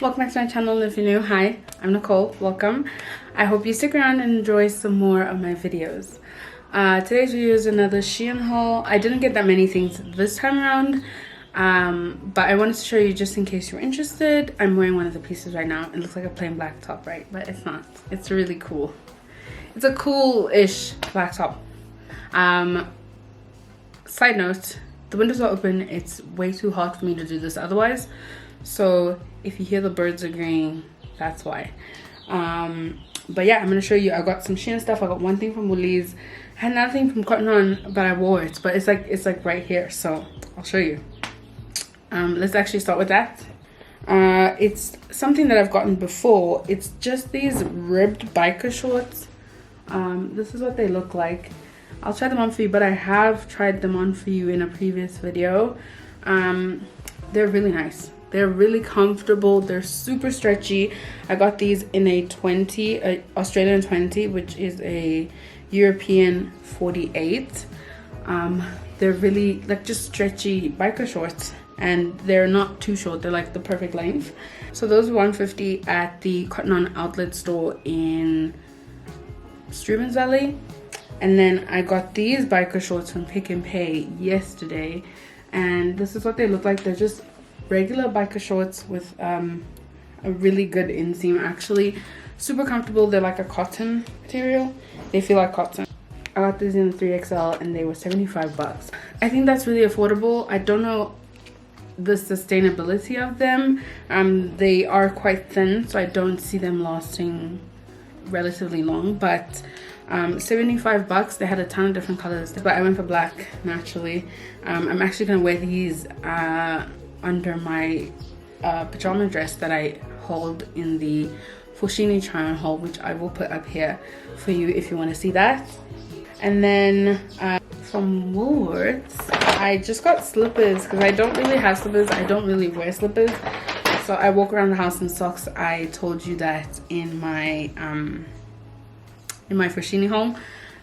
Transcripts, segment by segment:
Welcome back to my channel. If you're new, hi, I'm Nicole. Welcome. I hope you stick around and enjoy some more of my videos. Today's video is another Shein haul. I didn't get that many things this time around, but I wanted to show you just in case you're interested. I'm wearing one of the pieces right now. It looks like a plain black top, right? But it's not. It's really cool. It's a cool-ish black top. Side note, the windows are open. It's way too hot for me to do this otherwise. So if you hear the birds agreeing, that's why. But yeah, I'm gonna show you. I got some Shein stuff. I got one thing from Woolies. I had another thing from Cotton On, but I wore it. But it's like right here, so I'll show you. Let's actually start with that. It's something that I've gotten before. It's just these ribbed biker shorts. This is what they look like. I'll try them on for you, but I have tried them on for you in a previous video. They're really nice. They're really comfortable. They're super stretchy. I got these in a 20, Australian 20, which is a European 48. They're really like just stretchy biker shorts, and they're not too short. They're like the perfect length. So those were $150 at the Cotton On outlet store in Ruimsig Valley. And then I got these biker shorts from Pick n Pay yesterday, and this is what they look like. They're just regular biker shorts with a really good inseam. Actually, super comfortable. They're like a cotton material. They feel like cotton. I got these in the 3XL and they were $75. I think that's really affordable. I don't know the sustainability of them. They are quite thin, so I don't see them lasting relatively long, but $75. They had a ton of different colors, but I went for black naturally. I'm actually gonna wear these under my pajama dress that I hauled in the Shein try on haul, which I will put up here for you if you want to see that. And then from Woolworths, I just got slippers because I don't really have slippers. I don't really wear slippers, so I walk around the house in socks. I told you that in my Shein haul,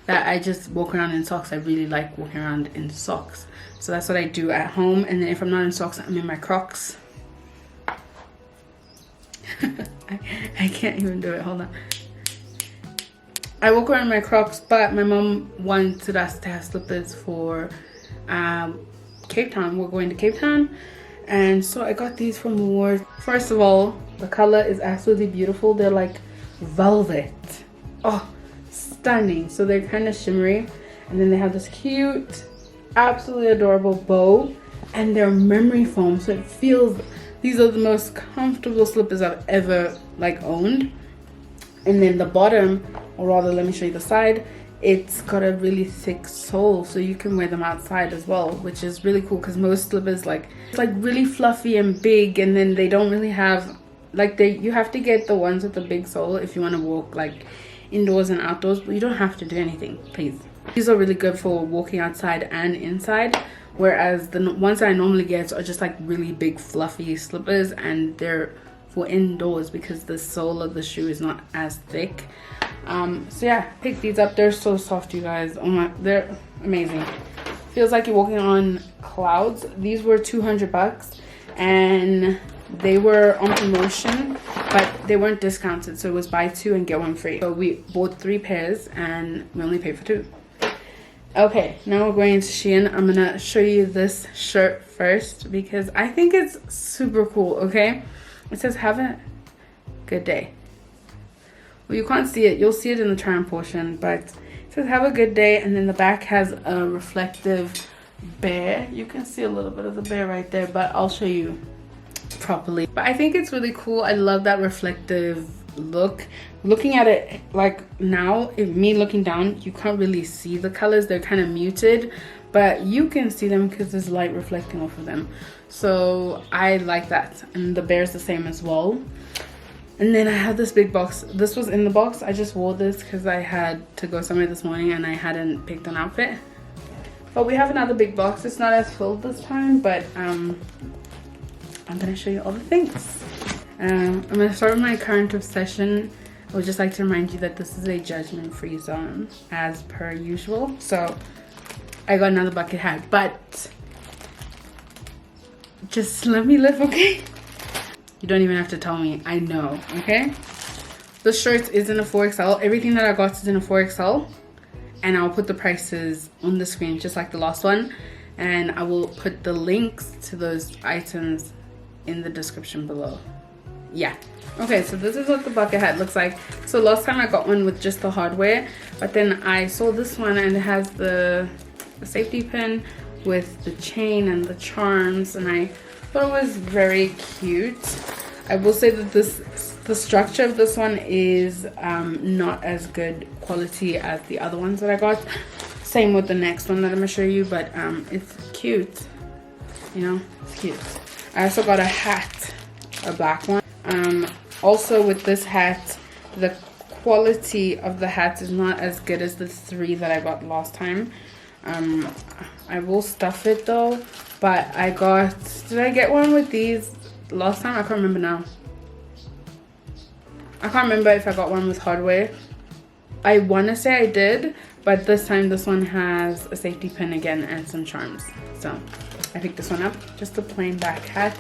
that I just walk around in socks. I really like walking around in socks, so that's what I do at home. And then if I'm not in socks, I'm in my Crocs. I can't even do it. Hold on. I walk around in my Crocs, but my mom wanted us to have slippers for Cape Town. We're going to Cape Town, and so I got these from Woolworths. First of all, the color is absolutely beautiful. They're like velvet. Oh, stunning. So they're kind of shimmery, and then they have this cute, absolutely adorable bow, and they're memory foam, so it feels, these are the most comfortable slippers I've ever like owned. And then the bottom, or rather let me show you the side, it's got a really thick sole, so you can wear them outside as well, which is really cool because most slippers it's like really fluffy and big, and then they don't really have like you have to get the ones with the big sole if you want to walk like indoors and outdoors, but you don't have to do anything, please. These are really good for walking outside and inside, whereas the ones that I normally get are just like really big fluffy slippers, and they're for indoors because the sole of the shoe is not as thick. So yeah, pick these up. They're so soft, you guys. Oh my, they're amazing. Feels like you're walking on clouds. These were $200 and they were on promotion, but they weren't discounted, so it was buy two and get one free. So we bought 3 pairs and we only paid for 2. Okay, now we're going to Shein. I'm gonna show you this shirt first because I think it's super cool. Okay, it says have a good day. Well, you can't see it, you'll see it in the try on portion, but it says have a good day, and then the back has a reflective bear. You can see a little bit of the bear right there, but I'll show you properly. But I think it's really cool. I love that reflective look. Looking at it like now, me looking down, you can't really see the colors. They're kind of muted, but you can see them because there's light reflecting off of them. So I like that, and the bear's the same as well. And then I have this big box. This was in the box. I just wore this because I had to go somewhere this morning and I hadn't picked an outfit. But we have another big box. It's not as filled this time, but I'm gonna show you all the things. I'm gonna start with my current obsession. I would just like to remind you that this is a judgment-free zone as per usual. So I got another bucket hat, but just let me live, okay? You don't even have to tell me. I know, okay? The shirt is in a 4XL. Everything that I got is in a 4XL. And I'll put the prices on the screen just like the last one. And I will put the links to those items in the description below. Yeah. Okay, so this is what the bucket hat looks like. So last time I got one with just the hardware, but then I saw this one and it has the safety pin with the chain and the charms, and I thought it was very cute. I will say that the structure of this one is not as good quality as the other ones that I got. Same with the next one that I'm gonna show you, but it's cute. You know, it's cute. I also got a hat, a black one. Also with this hat, the quality of the hat is not as good as the 3 that I got last time. I will stuff it though, but I got, did I get one with these last time? I can't remember now. I can't remember if I got one with hardware. I want to say I did, but this time this one has a safety pin again and some charms. So I picked this one up, just a plain black hat.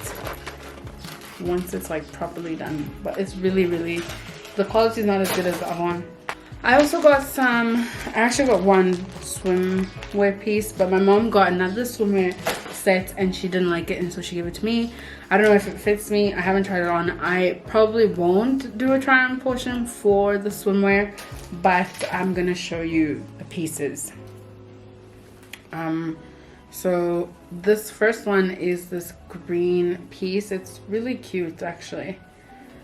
Once it's like properly done, but it's really, the quality is not as good as the other one. I also got I actually got one swimwear piece, but my mom got another swimwear set and she didn't like it, and so she gave it to me. I don't know if it fits me. I haven't tried it on. I probably won't do a try on portion for the swimwear, but I'm gonna show you the pieces. So this first one is this green piece. It's really cute, actually.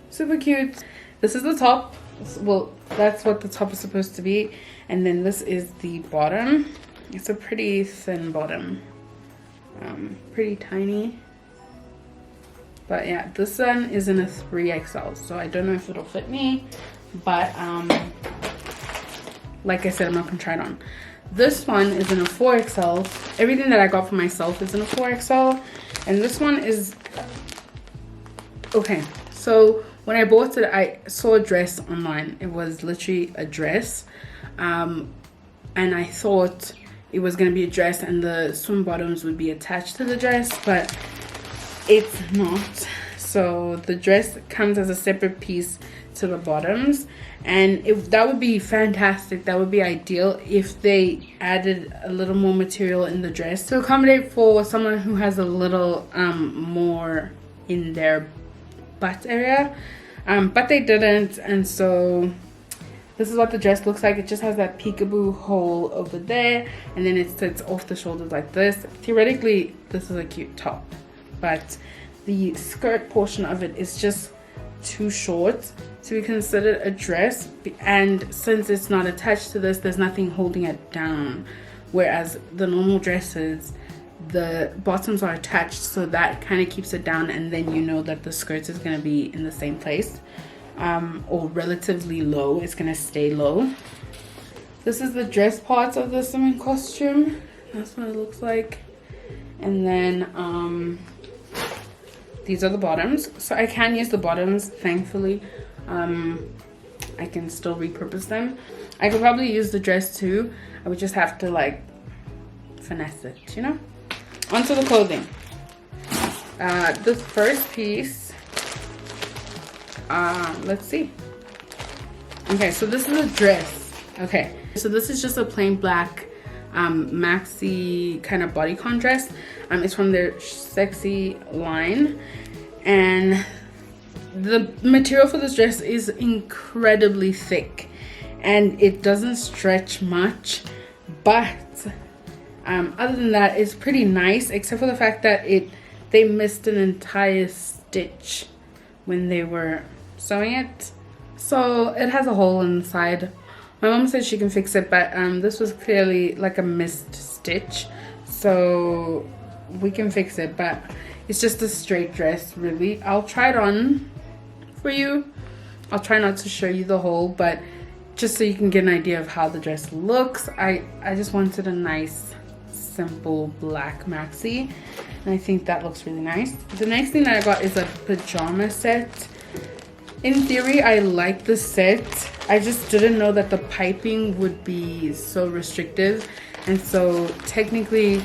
Super cute. This is the top. Well, that's what the top is supposed to be. And then this is the bottom. It's a pretty thin bottom. Pretty tiny. But yeah, this one is in a 3XL. So I don't know if it'll fit me. But like I said, I'm not going to try it on. This one is in a 4XL. Everything that I got for myself is in a 4XL. And this one is... Okay, so when I bought it, I saw a dress online. It was literally a dress. And I thought it was going to be a dress and the swim bottoms would be attached to the dress. But it's not. So the dress comes as a separate piece to the bottoms, and that would be fantastic. That would be ideal if they added a little more material in the dress to accommodate for someone who has a little more in their butt area, but they didn't. And so this is what the dress looks like. It just has that peekaboo hole over there, and then it sits off the shoulders like this. Theoretically, this is a cute top, but the skirt portion of it is just too short to be considered a dress, and since it's not attached to this, there's nothing holding it down, whereas the normal dresses, the bottoms are attached, so that kind of keeps it down, and then you know that the skirt is going to be in the same place, or relatively low. It's going to stay low. This is the dress part of the swimming costume. That's what it looks like. And then these are the bottoms. So I can use the bottoms, thankfully. I can still repurpose them. I could probably use the dress too. I would just have to like finesse it, you know? Onto the clothing. This first piece, let's see. Okay, so this is a dress. Okay, so this is just a plain black maxi kind of bodycon dress. It's from their Sexy line, and the material for this dress is incredibly thick and it doesn't stretch much, but other than that, it's pretty nice, except for the fact that they missed an entire stitch when they were sewing it, so it has a hole inside. My mom said she can fix it, but this was clearly like a missed stitch, so we can fix it. But it's just a straight dress, really. I'll try it on for you. I'll try not to show you the whole, but just so you can get an idea of how the dress looks. I just wanted a nice simple black maxi, and I think that looks really nice. The next thing that I got is a pajama set. In theory, I like the set. I just didn't know that the piping would be so restrictive, and so technically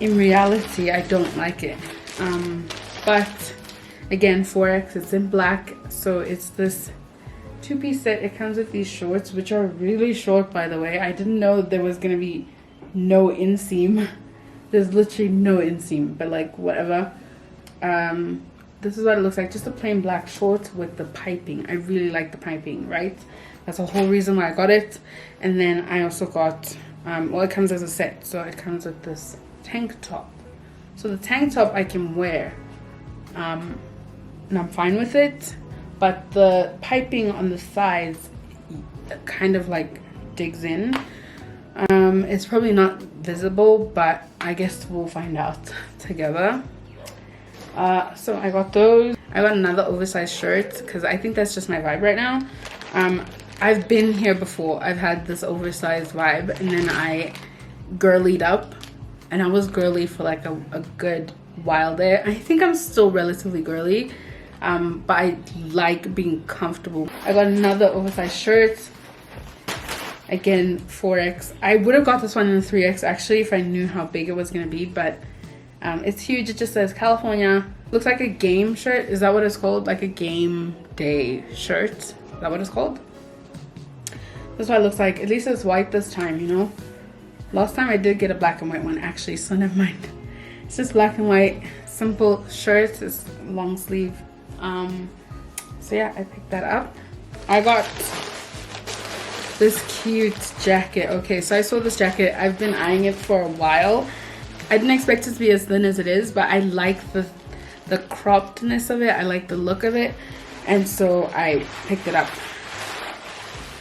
in reality I don't like it, but Again, 4X, it's in black. So it's this two-piece set. It comes with these shorts, which are really short, by the way. I didn't know there was gonna be no inseam. There's literally no inseam, but like whatever. This is what it looks like, just a plain black short with the piping. I really like the piping, right? That's the whole reason why I got it. And then I also got, well, it comes as a set, so it comes with this tank top. So the tank top I can wear, and I'm fine with it, but the piping on the sides kind of like digs in. It's probably not visible, but I guess we'll find out together. So I got those. I got another oversized shirt because I think that's just my vibe right now. I've been here before. I've had this oversized vibe, and then I girlied up, and I was girly for like a good while there. I think I'm still relatively girly, but I like being comfortable. I got another oversized shirt. Again, 4X. I would have got this one in 3X actually if I knew how big it was going to be, but it's huge. It just says California. Looks like a game shirt. Is that what it's called? Like a game day shirt. Is that what it's called? That's what it looks like. At least it's white this time, you know. Last time I did get a black and white one actually, so never mind. It's just black and white, simple shirt. It's long sleeve. So yeah, I picked that up. I got this cute jacket. Okay, so I saw this jacket. I've been eyeing it for a while. I didn't expect it to be as thin as it is, but I like the croppedness of it. I like the look of it, and so I picked it up.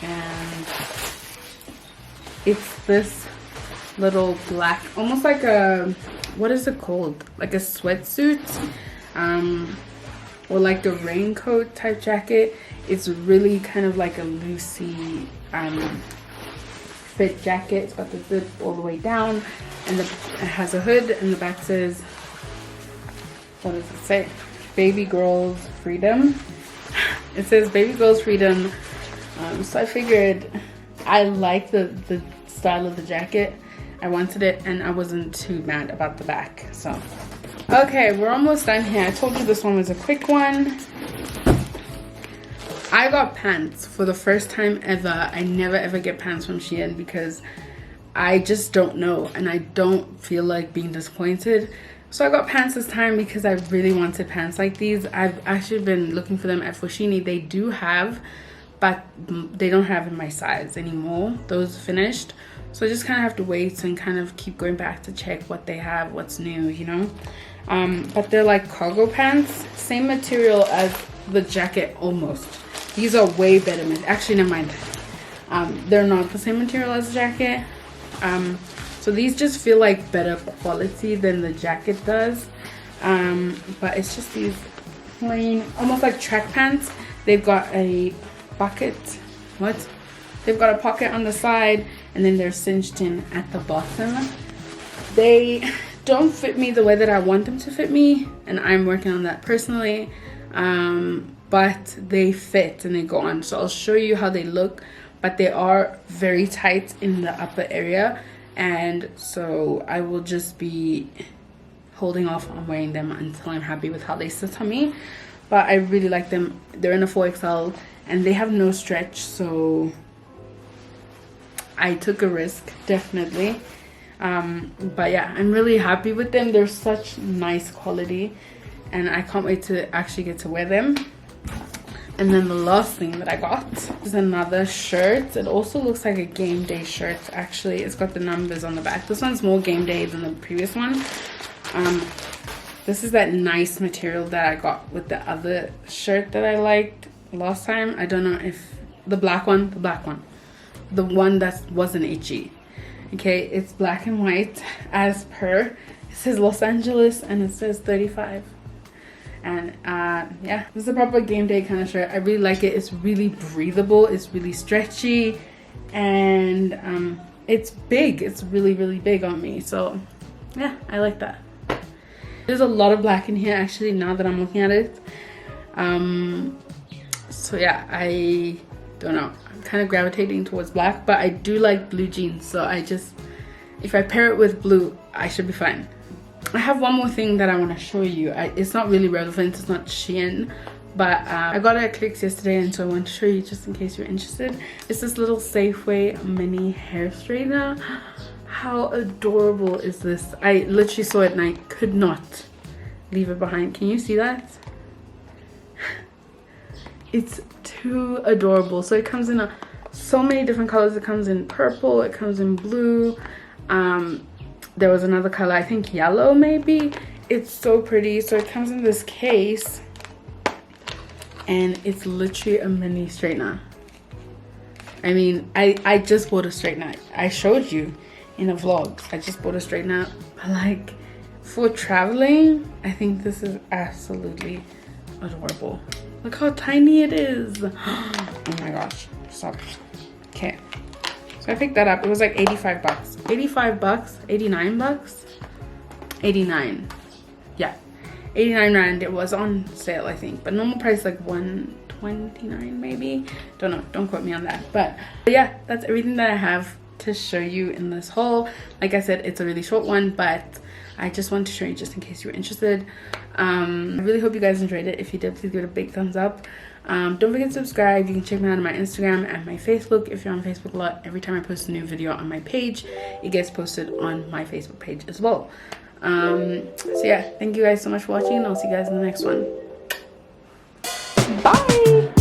And it's this little black, almost like a, what is it called? Like a sweatsuit, or like a raincoat type jacket. It's really kind of like a loosey fit jacket. It's got the zip all the way down, and it has a hood, and the back says, what does it say? Baby girls freedom. It says baby girls freedom. So I figured I like the style of the jacket. I wanted it, and I wasn't too mad about the back. So okay, we're almost done here. I told you this one was a quick one. I got pants for the first time ever. I never ever get pants from Shein because I just don't know, and I don't feel like being disappointed. So I got pants this time because I really wanted pants like these. I've actually been looking for them at Fushini. They do have, but they don't have in my size anymore. Those finished. So I just kind of have to wait and kind of keep going back to check what they have, what's new, you know. But they're like cargo pants. Same material as the jacket almost. These are way better. Actually, never mind. They're not the same material as the jacket. So these just feel like better quality than the jacket does. But it's just these plain, almost like track pants. They've got a pocket. What? They've got a pocket on the side, and then they're cinched in at the bottom. They don't fit me the way that I want them to fit me, and I'm working on that personally. But they fit and they go on. So I'll show you how they look, but they are very tight in the upper area, and so I will just be holding off on wearing them until I'm happy with how they sit on me. But I really like them. They're in a 4XL, and they have no stretch, so I took a risk, definitely. But yeah, I'm really happy with them. They're such nice quality, and I can't wait to actually get to wear them. And then the last thing that I got is another shirt. It also looks like a game day shirt, actually. It's got the numbers on the back. This one's more game day than the previous one. This is that nice material that I got with the other shirt that I liked last time. I don't know if the black one, the one that wasn't itchy. Okay, it's black and white as per. It says Los Angeles and it says 35. And yeah, this is a proper game day kind of shirt. I really like it. It's really breathable, it's really stretchy, and it's big. It's really, really big on me. So yeah, I like that. There's a lot of black in here actually, now that I'm looking at it. So yeah, I don't know, I'm kind of gravitating towards black, but I do like blue jeans, so I just, if I pair it with blue, I should be fine. I have one more thing that I want to show you. It's not really relevant, it's not Shein, but I got it at Clicks yesterday, and so I want to show you just in case you're interested. It's this little Safeway mini hair straightener. How adorable is this? I literally saw it and I could not leave it behind. Can you see that? It's too adorable. So it comes in so many different colors. It comes in purple, it comes in blue, there was another color, I think yellow maybe. It's so pretty. So it comes in this case and it's literally a mini straightener. I mean, I just bought a straightener. I showed you in a vlog. I just bought a straightener, but like for traveling, I think this is absolutely adorable. Look how tiny it is. Oh my gosh, stop. Okay, so I picked that up. It was like 85 bucks. 85 bucks, 89 bucks, 89. Yeah, 89 rand. It was on sale, I think, but normal price like 129 maybe. Don't know, don't quote me on that. But yeah, that's everything that I have to show you in this haul. Like I said, it's a really short one, but I just wanted to show you just in case you were interested. I really hope you guys enjoyed it. If you did, please give it a big thumbs up. Don't forget to subscribe. You can check me out on my Instagram and my Facebook. If you're on Facebook a lot, every time I post a new video on my page, it gets posted on my Facebook page as well. So yeah, thank you guys so much for watching, and I'll see you guys in the next one. Bye.